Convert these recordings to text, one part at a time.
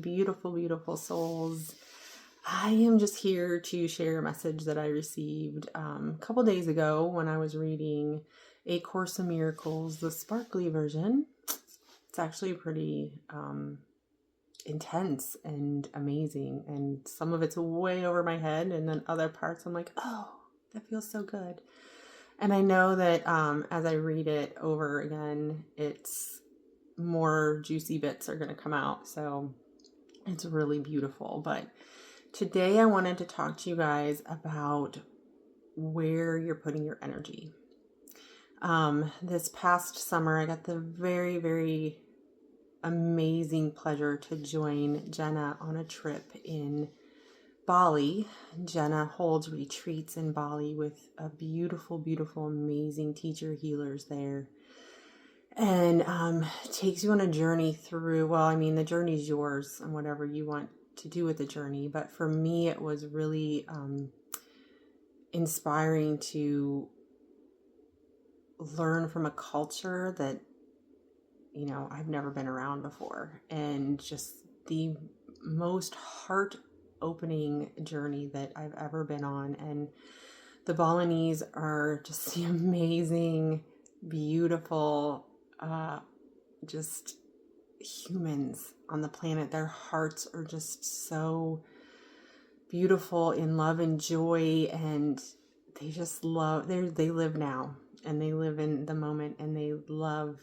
beautiful, beautiful souls. I am just here to share a message that I received a couple days ago when I was reading A Course in Miracles, the sparkly version. It's actually pretty intense and amazing, and some of it's way over my head, and then other parts I'm like, oh, that feels so good. And I know that as I read it over again, it's more juicy bits are going to come out. So it's really beautiful. But today I wanted to talk to you guys about where you're putting your energy. This past summer, I got the very, very amazing pleasure to join Jenna on a trip in Bali. Jenna holds retreats in Bali with a beautiful, beautiful, amazing teacher healers there. And takes you on a journey through, the journey's yours and whatever you want to do with the journey. But for me, it was really inspiring to learn from a culture that, I've never been around before. And just the most heart-opening journey that I've ever been on. And the Balinese are just the amazing, beautiful, just humans on the planet. Their hearts are just so beautiful in love and joy, and they just love, they live now, and they live in the moment, and they love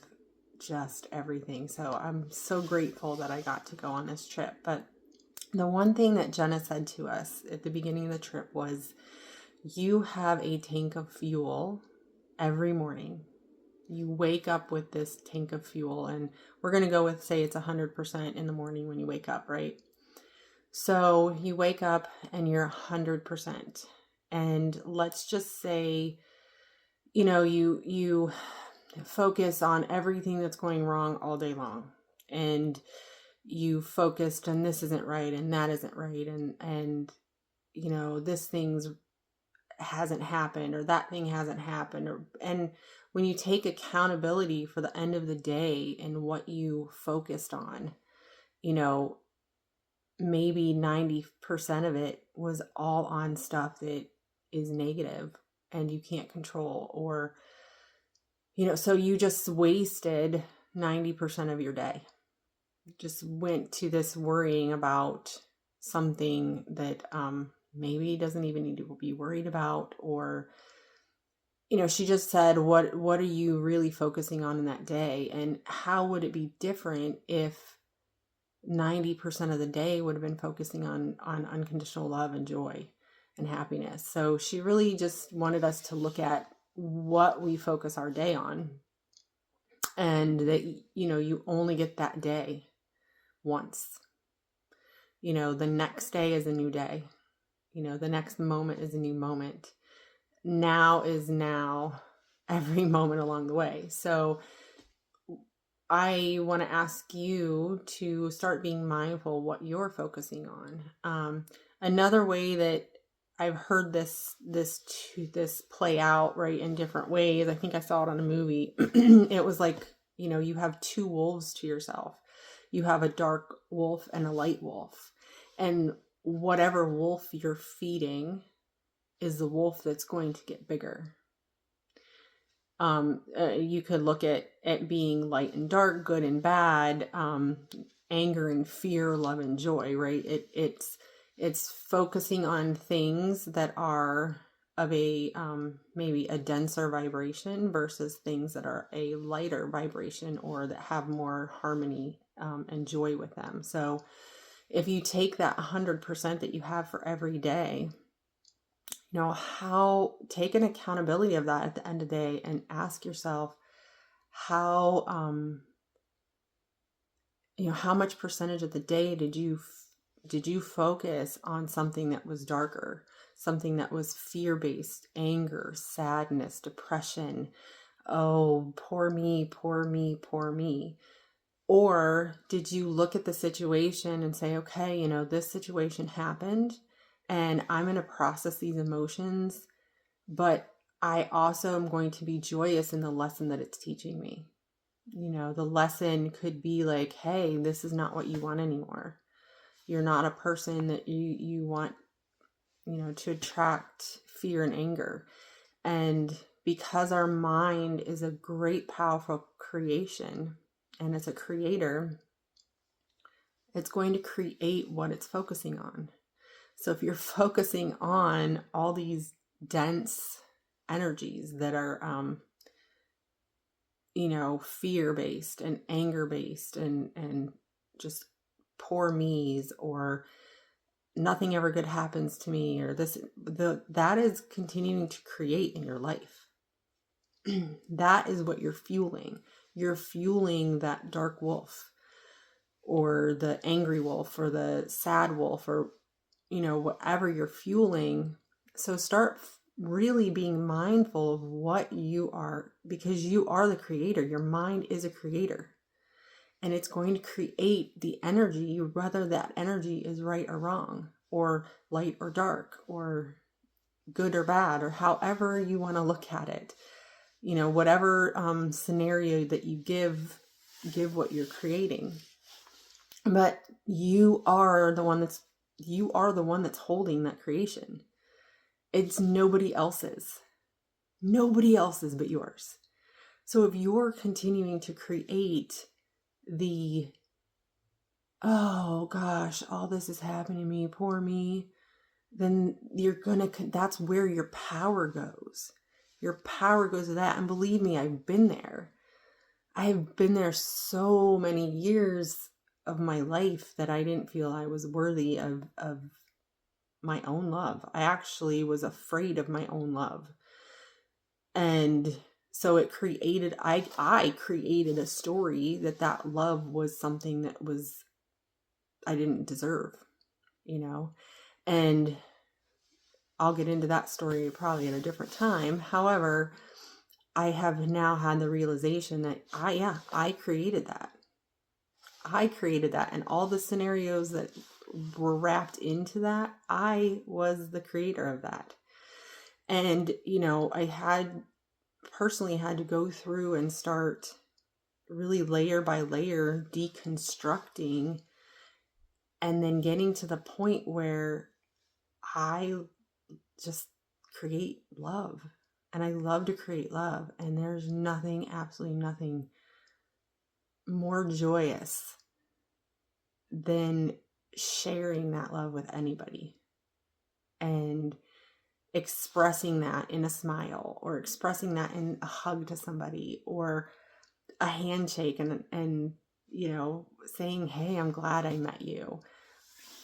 just everything. So I'm so grateful that I got to go on this trip. But the one thing that Jenna said to us at the beginning of the trip was, you have a tank of fuel every morning. You wake up with this tank of fuel, and we're going to go with, say it's 100% in the morning when you wake up, right? So you wake up and you're 100%. And let's just say, you focus on everything that's going wrong all day long. And you focused on this isn't right and that isn't right. And this thing's hasn't happened, or that thing hasn't happened. And when you take accountability for the end of the day and what you focused on, maybe 90% of it was all on stuff that is negative and you can't control, or, so you just wasted 90% of your day. Just went to this worrying about something that maybe doesn't even need to be worried about. Or, she just said, what are you really focusing on in that day? And how would it be different if 90% of the day would have been focusing on unconditional love and joy and happiness? So she really just wanted us to look at what we focus our day on, and that, you only get that day once. The next day is a new day. The next moment is a new moment. Now is now, every moment along the way. So I want to ask you to start being mindful what you're focusing on. Another way that I've heard this play out, right, in different ways, I think I saw it on a movie. It was like, you have two wolves to yourself. You have a dark wolf and a light wolf. And whatever wolf you're feeding is the wolf that's going to get bigger. You could look at it being light and dark, good and bad, anger and fear, love and joy, right? It's focusing on things that are of a maybe a denser vibration versus things that are a lighter vibration, or that have more harmony and joy with them. So if you take that 100% that you have for every day, take an accountability of that at the end of the day, and ask yourself how much percentage of the day did you focus on something that was darker, something that was fear-based, anger, sadness, depression, oh, poor me, poor me, poor me. Or did you look at the situation and say, okay, this situation happened, and I'm going to process these emotions, but I also am going to be joyous in the lesson that it's teaching me. The lesson could be like, hey, this is not what you want anymore. You're not a person that you want, to attract fear and anger. And because our mind is a great, powerful creation, and it's a creator, it's going to create what it's focusing on. So if you're focusing on all these dense energies that are, fear-based and anger-based and just poor me's, or nothing ever good happens to me, or that is continuing to create in your life. That is what you're fueling. You're fueling that dark wolf, or the angry wolf, or the sad wolf, or whatever you're fueling. So start really being mindful of what you are, because you are the creator. Your mind is a creator, and it's going to create the energy, whether that energy is right or wrong, or light or dark, or good or bad, or however you want to look at it. Whatever scenario that you give what you're creating. But you are the one that's holding that creation. It's nobody else's but yours. So if you're continuing to create oh gosh, all this is happening to me, poor me, then that's where your power goes. Your power goes to that. And believe me, I've been there. I have been there so many years of my life that I didn't feel I was worthy of my own love. I actually was afraid of my own love. And so I created a story that love was something that I didn't deserve, and I'll get into that story probably at a different time. However, I have now had the realization that I created that. I created that, and all the scenarios that were wrapped into that, I was the creator of that. And, I personally had to go through and start really layer by layer deconstructing, and then getting to the point where I just create love. And I love to create love. And there's absolutely nothing more joyous than sharing that love with anybody and expressing that in a smile, or expressing that in a hug to somebody, or a handshake, and saying, hey, I'm glad I met you,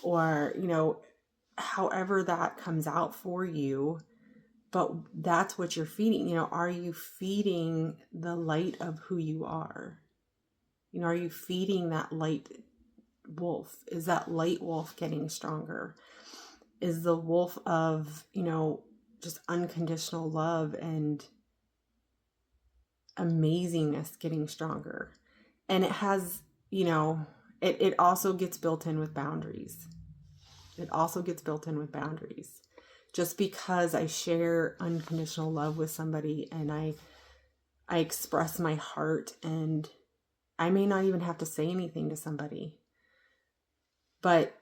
or however that comes out for you. But that's what you're feeding. Are you feeding the light of who you are? Are you feeding that light wolf? Is that light wolf getting stronger? Is the wolf of, just unconditional love and amazingness getting stronger? And it has, it also gets built in with boundaries. Just because I share unconditional love with somebody, and I express my heart, and I may not even have to say anything to somebody, but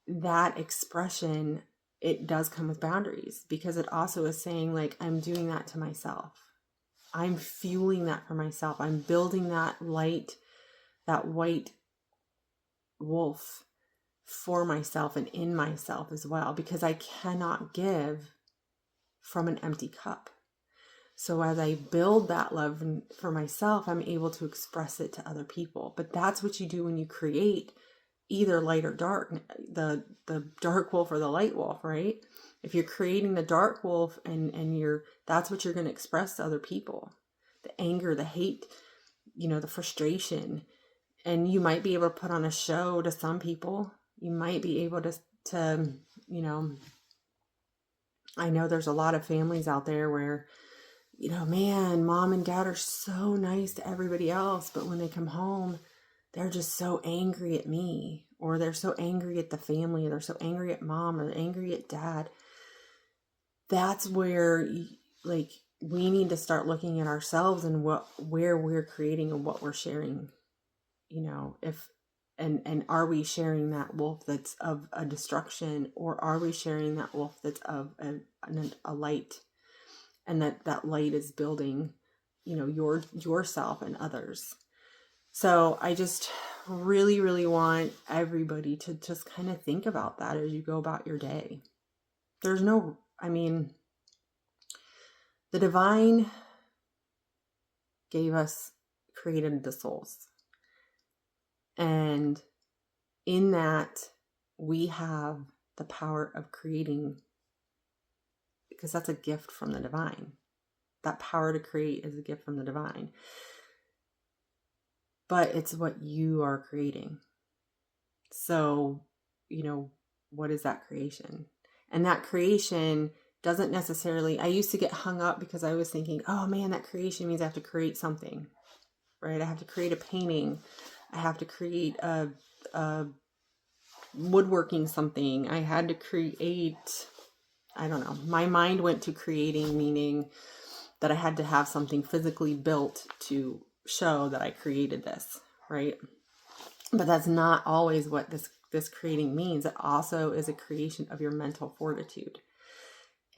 that expression, it does come with boundaries, because it also is saying, like, I'm doing that to myself. I'm fueling that for myself. I'm building that light, that white wolf for myself and in myself as well, because I cannot give from an empty cup. So as I build that love for myself, I'm able to express it to other people. But that's what you do when you create either light or dark, the dark wolf or the light wolf, right? If you're creating the dark wolf, and that's what you're going to express to other people. The anger, the hate, the frustration. And you might be able to put on a show to some people. You might be able to I know there's a lot of families out there where, man, mom and dad are so nice to everybody else, but when they come home, they're just so angry at me, or they're so angry at the family, or they're so angry at mom, or angry at dad. That's where, we need to start looking at ourselves and where we're creating and what we're sharing. If And are we sharing that wolf that's of a destruction, or are we sharing that wolf that's of a light, and that light is building, yourself and others? So I just really, really want everybody to just kind of think about that as you go about your day. The divine created the souls. And in that, we have the power of creating, because that's a gift from the divine. That power to create is a gift from the divine. But it's what you are creating. So, what is that creation? And that creation doesn't necessarily, I used to get hung up because I was thinking, oh man, that creation means I have to create something, right? I have to create a painting. I have to create a woodworking something. I had to create, I don't know. My mind went to creating, meaning that I had to have something physically built to show that I created this, right? But that's not always what this creating means. It also is a creation of your mental fortitude.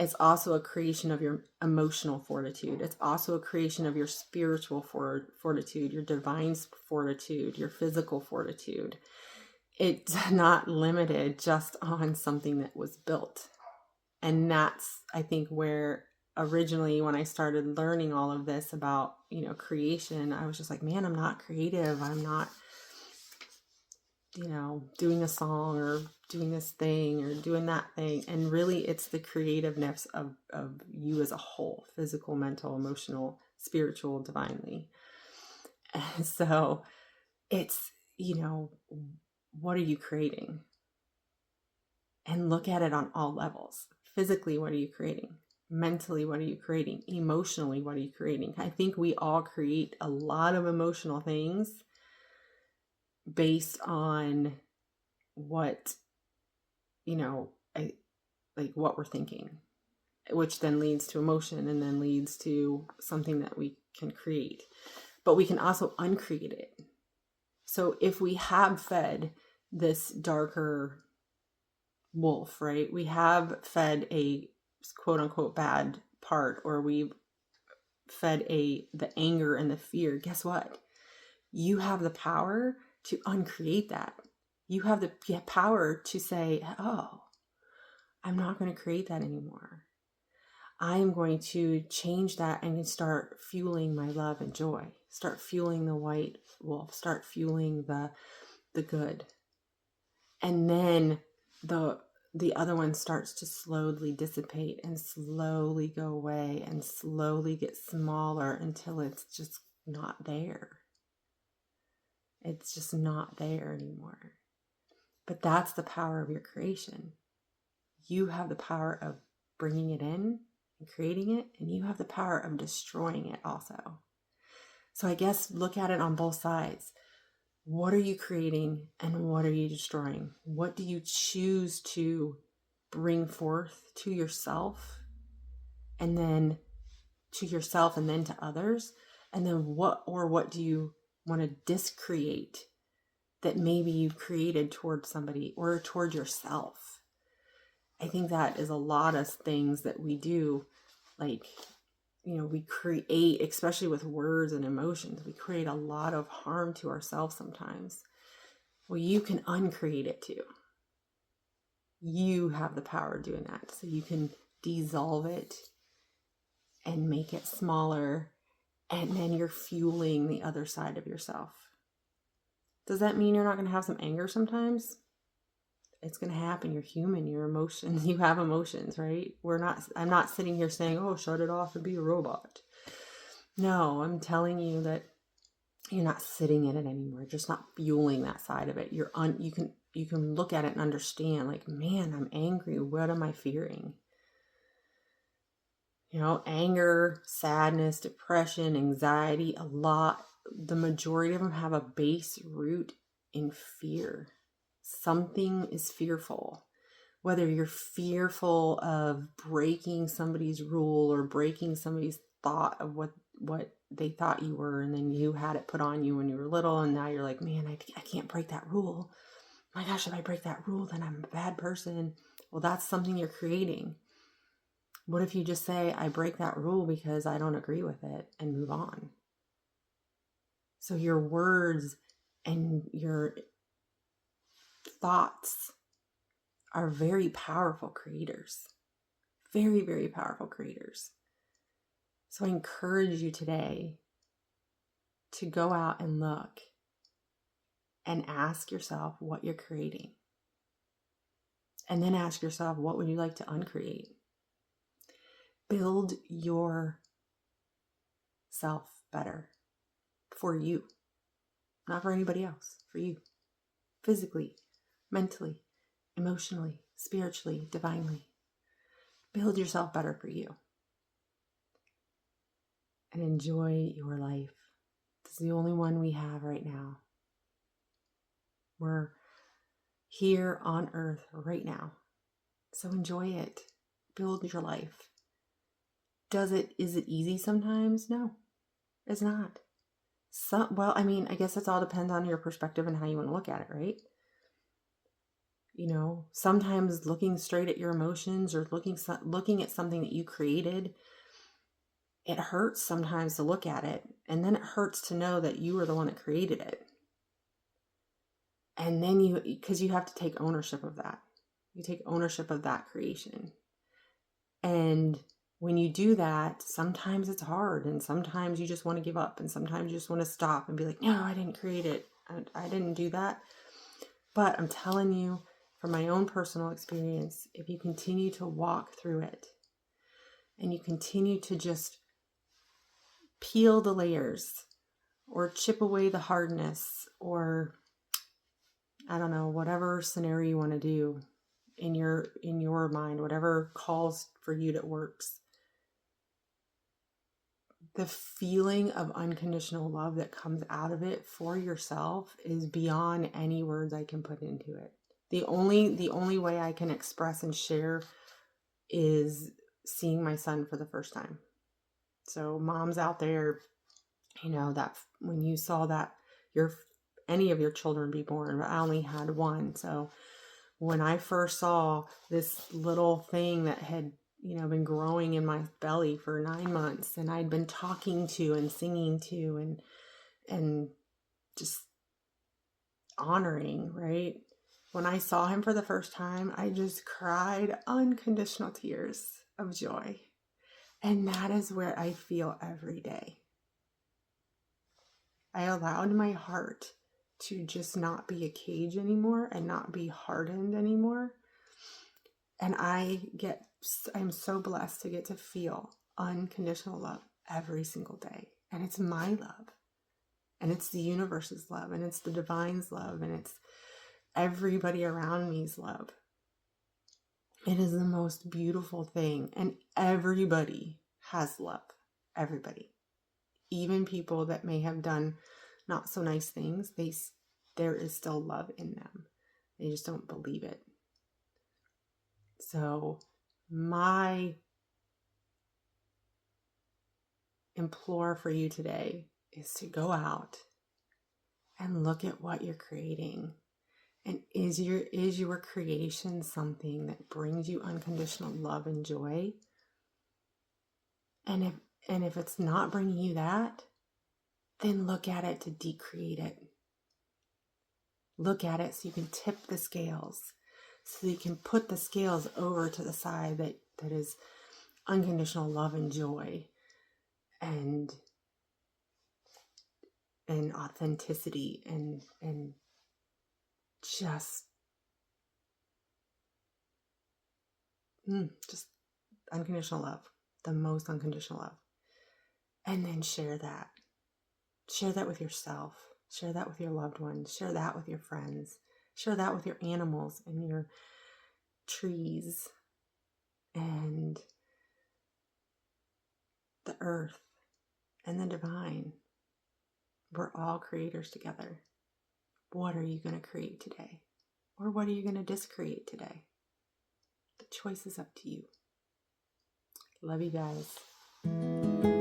It's also a creation of your emotional fortitude. It's also a creation of your spiritual fortitude, your divine fortitude, your physical fortitude. It's not limited just on something that was built. And that's, I think, where originally when I started learning all of this about, creation, I was just like, man, I'm not creative. I'm not, doing a song or doing this thing or doing that thing. And really it's the creativeness of you as a whole, physical, mental, emotional, spiritual, divinely. And so it's, what are you creating? And look at it on all levels. Physically, what are you creating? Mentally, what are you creating? Emotionally, what are you creating? I think we all create a lot of emotional things based on what, what we're thinking, which then leads to emotion and then leads to something that we can create. But we can also uncreate it. So if we have fed this darker wolf, right? We have fed a quote unquote bad part, or we've fed the anger and the fear. Guess what? You have the power to uncreate that. You have the power to say, oh, I'm not going to create that anymore. I am going to change that and start fueling my love and joy. Start fueling the white wolf. Start fueling the good. And then the other one starts to slowly dissipate and slowly go away and slowly get smaller until it's just not there. It's just not there anymore. But that's the power of your creation. You have the power of bringing it in and creating it, and you have the power of destroying it also. So I guess look at it on both sides. What are you creating and what are you destroying? What do you choose to bring forth to yourself and then to others? And then what do you want to discreate that maybe you've created towards somebody or toward yourself? I think that is a lot of things that we do, we create, especially with words and emotions, we create a lot of harm to ourselves sometimes. Well, you can uncreate it too. You have the power of doing that. So you can dissolve it and make it smaller, and then you're fueling the other side of yourself. Does that mean you're not going to have some anger sometimes? It's going to happen. You're human. You're emotions. You have emotions, right? I'm not sitting here saying, oh, shut it off and be a robot. No, I'm telling you that you're not sitting in it anymore. You're just not fueling that side of it. You can look at it and understand, like, man, I'm angry. What am I fearing? Anger, sadness, depression, anxiety, the majority of them have a base root in fear. Something is fearful. Whether you're fearful of breaking somebody's rule or breaking somebody's thought of what they thought you were, and then you had it put on you when you were little, and now you're like, man, I can't break that rule. My gosh, if I break that rule, then I'm a bad person. Well, that's something you're creating. What if you just say, I break that rule because I don't agree with it, and move on? So your words and your thoughts are very powerful creators. Very, very powerful creators. So I encourage you today to go out and look and ask yourself what you're creating. And then ask yourself, what would you like to uncreate? Build yourself better for you, not for anybody else, for you. Physically, mentally, emotionally, spiritually, divinely. Build yourself better for you. And enjoy your life. It's the only one we have right now. We're here on earth right now. So enjoy it. Build your life. Is it easy sometimes? No, it's not. I guess it all depends on your perspective and how you want to look at it, right? Sometimes looking straight at your emotions or looking at something that you created, it hurts sometimes to look at it. And then it hurts to know that you were the one that created it. And then because you have to take ownership of that. You take ownership of that creation. And when you do that, sometimes it's hard, and sometimes you just want to give up, and sometimes you just want to stop and be like, no, I didn't create it. I didn't do that. But I'm telling you, from my own personal experience, if you continue to walk through it and you continue to just peel the layers or chip away the hardness, or I don't know, whatever scenario you want to do in your mind, whatever calls for you that works, the feeling of unconditional love that comes out of it for yourself is beyond any words I can put into it. The only way I can express and share is seeing my son for the first time. So moms out there, that when you saw that any of your children be born, but I only had one. So when I first saw this little thing that had been growing in my belly for 9 months, and I'd been talking to and singing to and just honoring, right? When I saw him for the first time, I just cried unconditional tears of joy. And that is where I feel every day. I allowed my heart to just not be a cage anymore and not be hardened anymore. And I'm so blessed to get to feel unconditional love every single day. And it's my love. And it's the universe's love. And it's the divine's love. And it's everybody around me's love. It is the most beautiful thing. And everybody has love. Everybody. Even people that may have done not so nice things, there is still love in them. They just don't believe it. So my implore for you today is to go out and look at what you're creating. And is your creation something that brings you unconditional love and joy? And if it's not bringing you that, then look at it to decreate it. Look at it so you can tip the scales, so you can put the scales over to the side that is unconditional love and joy and authenticity and just unconditional love, the most unconditional love. And then share that. Share that with yourself. Share that with your loved ones. Share that with your friends. Share that with your animals and your trees and the earth and the divine. We're all creators together. What are you going to create today? Or what are you going to discreate today? The choice is up to you. Love you guys.